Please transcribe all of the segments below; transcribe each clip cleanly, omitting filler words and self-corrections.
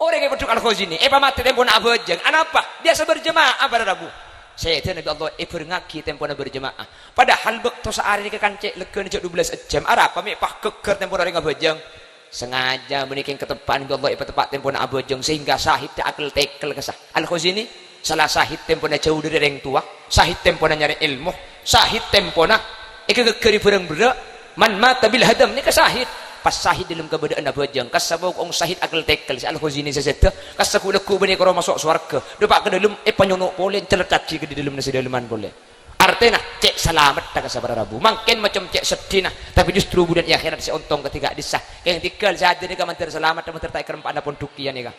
orang yang berduk al-khuzini mati tempo nak bejeng apa biasa berjemaah pada Rabu saya itu Nabi Allah berngaki tempo nak berjemaah padahal bekto sehari ke kancek leken 12 jam apa mek pak keker tempo nak bejeng sengaja meniking ketepaan Nabi Allah tepat tempo nak bejeng sehingga sahid akal tekel kesah al-khuzini salah sahid tempo nak jauh dari orang tua sahid tempo nak nyari ilmu sahid tempo nak kekeri bereng-bereng man mata bil hadam ni kesahid pas sahid dalam keberadaan bejeng kasabau ong sahid akal tekel si al-khuzini seseta kasakuleku bani karo masuk swarga depak ke dalam panyonok polen celetaki ke di dalam nasi dalaman boleh artinya cek selamat tak sabar Rabu makin macam cek sedih nah tapi justru bulan akhirat si ontong ketika disah yang tinggal saja ni kamantir selamat kamantir tak kerem pada pun dukia ni ka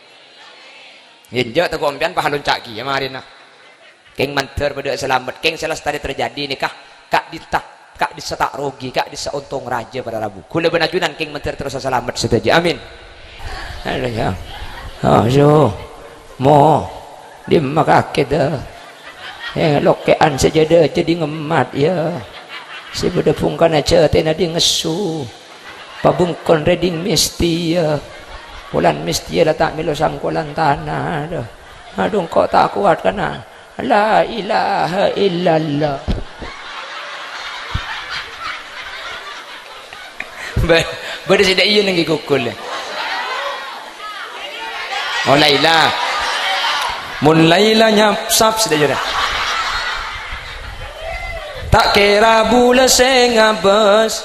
yenjo tak kompian pahalun caki ya mari nah keng mantir pada selamat keng salah tadi terjadi ni kah kak ditah kak bisa tak rogi kak bisa untung raja pada Rabu kula benajunan king menteri terus selamat setuju amin ada ya so mo di makake dah lokean saja dah jadi ngemat ya si bedepungkan aja tena di ngesu pabungkon reading mesti ya kulan mesti ya tak milo sangkulan tanah dah aduh kok tak kuat kana la ilaha illallah Bada tidak iya lagi kukul. Oh Laila, mun Laila nyapsap sudah jodoh. Tak kira bula sengabes,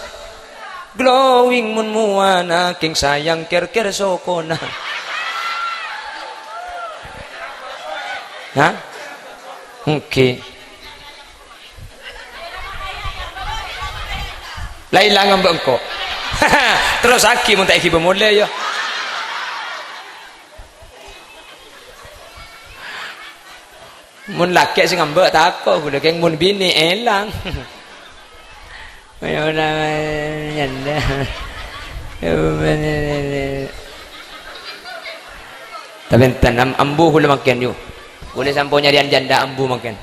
glowing mun muana king sayang ker sokona. Hah? Okay. Laila ngambek engkau. Terus aki mun tak iki bemule ya mun laki sing ngambek takok kudu keng mun bini elang ayo nyanda tapi tanam ambu kula makan yo boleh sampo nyarian janda ambu makan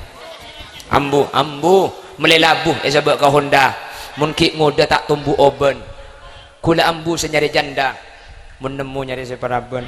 ambu melelabuh sebab ka Honda mun ki ngoda tak tumbuh oben kula ambu senyari janda menemu nyari separaban